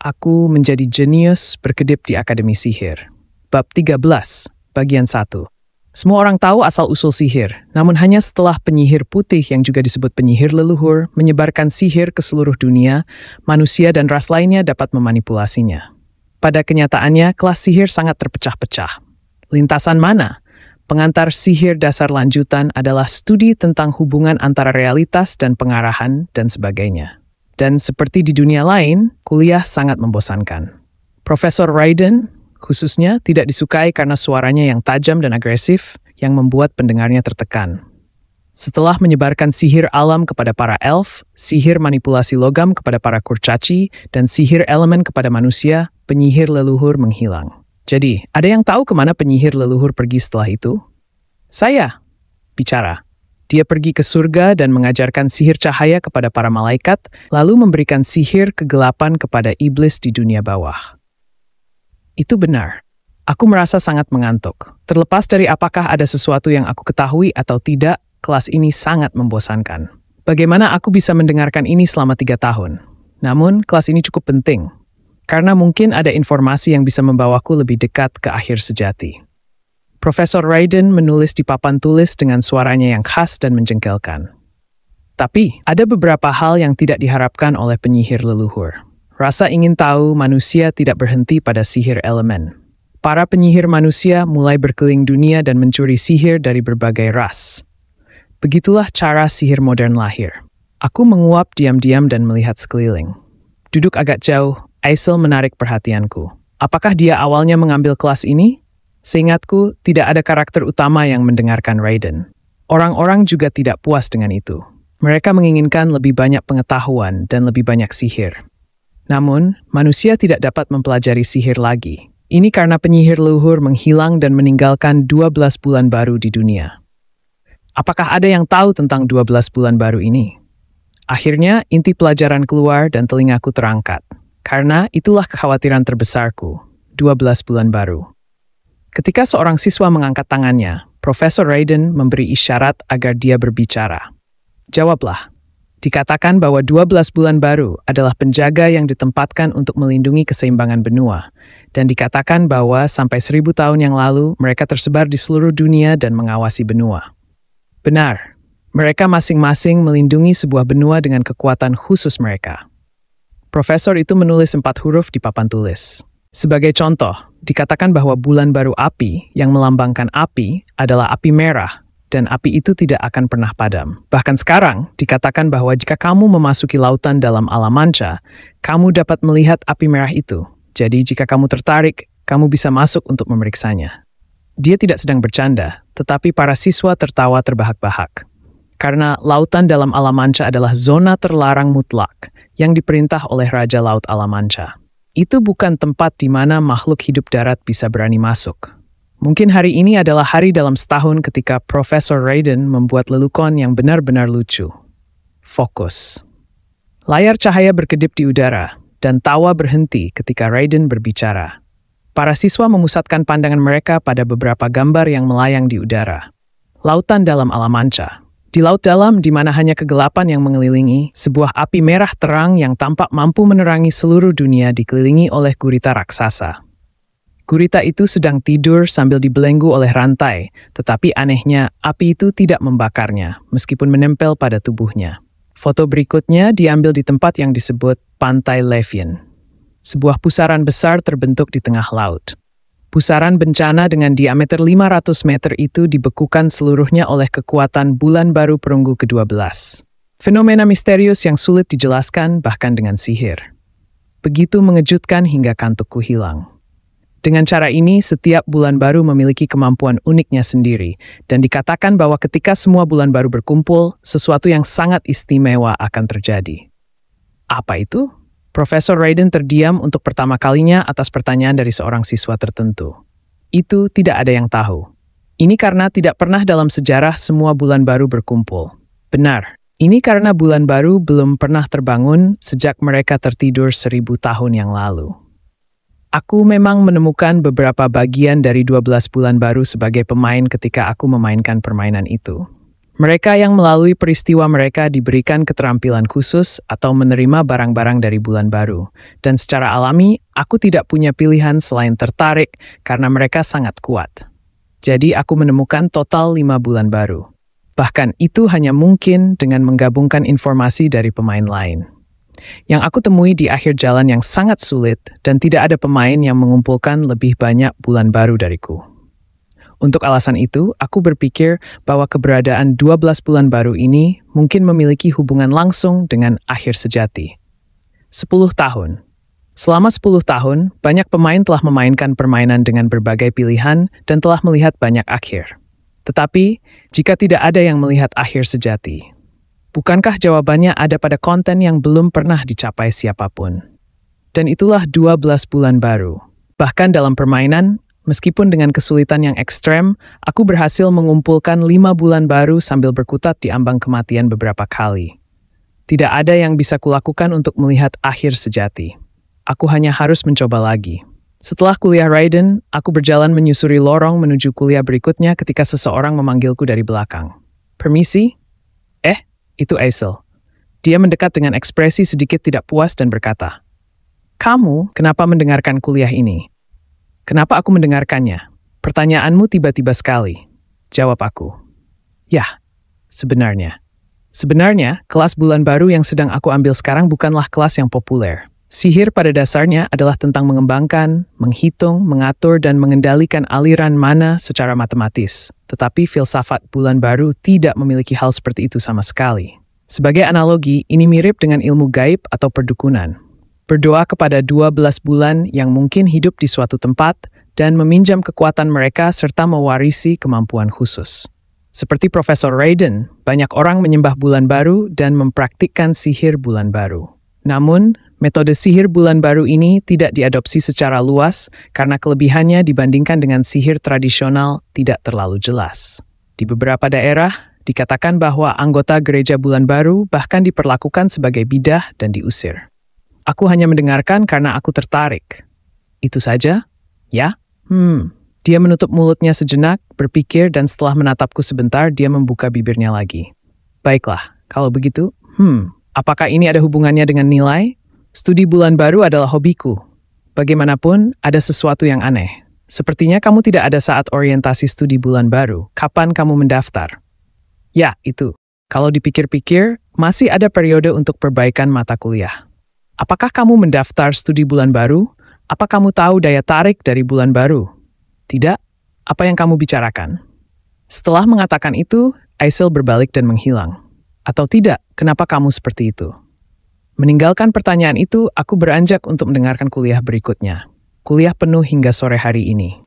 Aku menjadi jenius berkedip di Akademi Sihir. Bab 13, bagian 1. Semua orang tahu asal-usul sihir, namun hanya setelah penyihir putih yang juga disebut penyihir leluhur menyebarkan sihir ke seluruh dunia, manusia dan ras lainnya dapat memanipulasinya. Pada kenyataannya, kelas sihir sangat terpecah-pecah. Lintasan mana? Pengantar sihir dasar lanjutan adalah studi tentang hubungan antara realitas dan pengarahan dan sebagainya. Dan seperti di dunia lain, kuliah sangat membosankan. Profesor Raiden, khususnya, tidak disukai karena suaranya yang tajam dan agresif yang membuat pendengarnya tertekan. Setelah menyebarkan sihir alam kepada para elf, sihir manipulasi logam kepada para kurcaci, dan sihir elemen kepada manusia, penyihir leluhur menghilang. Jadi, ada yang tahu kemana penyihir leluhur pergi setelah itu? Saya bicara. Dia pergi ke surga dan mengajarkan sihir cahaya kepada para malaikat, lalu memberikan sihir kegelapan kepada iblis di dunia bawah. Itu benar. Aku merasa sangat mengantuk. Terlepas dari apakah ada sesuatu yang aku ketahui atau tidak, kelas ini sangat membosankan. Bagaimana aku bisa mendengarkan ini selama 3 tahun? Namun, kelas ini cukup penting, karena mungkin ada informasi yang bisa membawaku lebih dekat ke akhir sejati. Profesor Raiden menulis di papan tulis dengan suaranya yang khas dan menjengkelkan. Tapi, ada beberapa hal yang tidak diharapkan oleh penyihir leluhur. Rasa ingin tahu manusia tidak berhenti pada sihir elemen. Para penyihir manusia mulai berkeliling dunia dan mencuri sihir dari berbagai ras. Begitulah cara sihir modern lahir. Aku menguap diam-diam dan melihat sekeliling. Duduk agak jauh, Aisel menarik perhatianku. Apakah dia awalnya mengambil kelas ini? Seingatku, tidak ada karakter utama yang mendengarkan Raiden. Orang-orang juga tidak puas dengan itu. Mereka menginginkan lebih banyak pengetahuan dan lebih banyak sihir. Namun, manusia tidak dapat mempelajari sihir lagi. Ini karena penyihir leluhur menghilang dan meninggalkan 12 bulan baru di dunia. Apakah ada yang tahu tentang 12 bulan baru ini? Akhirnya, inti pelajaran keluar dan telingaku terangkat. Karena itulah kekhawatiran terbesarku, 12 bulan baru. Ketika seorang siswa mengangkat tangannya, Profesor Raiden memberi isyarat agar dia berbicara. Jawablah. Dikatakan bahwa 12 bulan baru adalah penjaga yang ditempatkan untuk melindungi keseimbangan benua, dan dikatakan bahwa sampai 1000 tahun yang lalu mereka tersebar di seluruh dunia dan mengawasi benua. Benar, mereka masing-masing melindungi sebuah benua dengan kekuatan khusus mereka. Profesor itu menulis 4 huruf di papan tulis. Sebagai contoh, dikatakan bahwa bulan baru api yang melambangkan api adalah api merah, dan api itu tidak akan pernah padam. Bahkan sekarang, dikatakan bahwa jika kamu memasuki lautan dalam alam manca, kamu dapat melihat api merah itu. Jadi jika kamu tertarik, kamu bisa masuk untuk memeriksanya. Dia tidak sedang bercanda, tetapi para siswa tertawa terbahak-bahak. Karena lautan dalam alam manca adalah zona terlarang mutlak yang diperintah oleh Raja Laut Alam Manca. Itu bukan tempat di mana makhluk hidup darat bisa berani masuk. Mungkin hari ini adalah hari dalam setahun ketika Profesor Raiden membuat lelukon yang benar-benar lucu. Fokus. Layar cahaya berkedip di udara, dan tawa berhenti ketika Raiden berbicara. Para siswa memusatkan pandangan mereka pada beberapa gambar yang melayang di udara. Lautan dalam alam manca. Di laut dalam, di mana hanya kegelapan yang mengelilingi, sebuah api merah terang yang tampak mampu menerangi seluruh dunia dikelilingi oleh gurita raksasa. Gurita itu sedang tidur sambil dibelenggu oleh rantai, tetapi anehnya, api itu tidak membakarnya, meskipun menempel pada tubuhnya. Foto berikutnya diambil di tempat yang disebut Pantai Levian. Sebuah pusaran besar terbentuk di tengah laut. Pusaran bencana dengan diameter 500 meter itu dibekukan seluruhnya oleh kekuatan bulan baru perunggu ke-12. Fenomena misterius yang sulit dijelaskan bahkan dengan sihir. Begitu mengejutkan hingga kantukku hilang. Dengan cara ini, setiap bulan baru memiliki kemampuan uniknya sendiri, dan dikatakan bahwa ketika semua bulan baru berkumpul, sesuatu yang sangat istimewa akan terjadi. Apa itu? Profesor Raiden terdiam untuk pertama kalinya atas pertanyaan dari seorang siswa tertentu. Itu tidak ada yang tahu. Ini karena tidak pernah dalam sejarah semua bulan baru berkumpul. Benar, ini karena bulan baru belum pernah terbangun sejak mereka tertidur 1000 tahun yang lalu. Aku memang menemukan beberapa bagian dari 12 bulan baru sebagai pemain ketika aku memainkan permainan itu. Mereka yang melalui peristiwa mereka diberikan keterampilan khusus atau menerima barang-barang dari bulan baru. Dan secara alami, aku tidak punya pilihan selain tertarik karena mereka sangat kuat. Jadi aku menemukan total 5 bulan baru. Bahkan itu hanya mungkin dengan menggabungkan informasi dari pemain lain. Yang aku temui di akhir jalan yang sangat sulit dan tidak ada pemain yang mengumpulkan lebih banyak bulan baru dariku. Untuk alasan itu, aku berpikir bahwa keberadaan 12 bulan baru ini mungkin memiliki hubungan langsung dengan akhir sejati. 10 tahun. Selama 10 tahun, banyak pemain telah memainkan permainan dengan berbagai pilihan dan telah melihat banyak akhir. Tetapi, jika tidak ada yang melihat akhir sejati, bukankah jawabannya ada pada konten yang belum pernah dicapai siapapun? Dan itulah 12 bulan baru. Bahkan dalam permainan, meskipun dengan kesulitan yang ekstrem, aku berhasil mengumpulkan 5 bulan baru sambil berkutat di ambang kematian beberapa kali. Tidak ada yang bisa kulakukan untuk melihat akhir sejati. Aku hanya harus mencoba lagi. Setelah kuliah Raiden, aku berjalan menyusuri lorong menuju kuliah berikutnya ketika seseorang memanggilku dari belakang. Permisi? Itu Aisel. Dia mendekat dengan ekspresi sedikit tidak puas dan berkata, "Kamu kenapa mendengarkan kuliah ini?" "Kenapa aku mendengarkannya?" "Pertanyaanmu tiba-tiba sekali," jawab aku. "Yah, sebenarnya. Sebenarnya, kelas bulan baru yang sedang aku ambil sekarang bukanlah kelas yang populer. Sihir pada dasarnya adalah tentang mengembangkan, menghitung, mengatur, dan mengendalikan aliran mana secara matematis. Tetapi filsafat bulan baru tidak memiliki hal seperti itu sama sekali. Sebagai analogi, ini mirip dengan ilmu gaib atau perdukunan. Berdoa kepada 12 bulan yang mungkin hidup di suatu tempat dan meminjam kekuatan mereka serta mewarisi kemampuan khusus. Seperti Profesor Raiden, banyak orang menyembah bulan baru dan mempraktikkan sihir bulan baru. Namun, metode sihir bulan baru ini tidak diadopsi secara luas karena kelebihannya dibandingkan dengan sihir tradisional tidak terlalu jelas. Di beberapa daerah, dikatakan bahwa anggota gereja bulan baru bahkan diperlakukan sebagai bidah dan diusir. Aku hanya mendengarkan karena aku tertarik. Itu saja? Ya? Dia menutup mulutnya sejenak, berpikir, dan setelah menatapku sebentar, dia membuka bibirnya lagi. Baiklah, kalau begitu, apakah ini ada hubungannya dengan nilai? Studi bulan baru adalah hobiku. Bagaimanapun, ada sesuatu yang aneh. Sepertinya kamu tidak ada saat orientasi studi bulan baru. Kapan kamu mendaftar? Ya, itu. Kalau dipikir-pikir, masih ada periode untuk perbaikan mata kuliah. Apakah kamu mendaftar studi bulan baru? Apa kamu tahu daya tarik dari bulan baru? Tidak? Apa yang kamu bicarakan? Setelah mengatakan itu, Aisel berbalik dan menghilang. Atau tidak, kenapa kamu seperti itu? Meninggalkan pertanyaan itu, aku beranjak untuk mendengarkan kuliah berikutnya. Kuliah penuh hingga sore hari ini.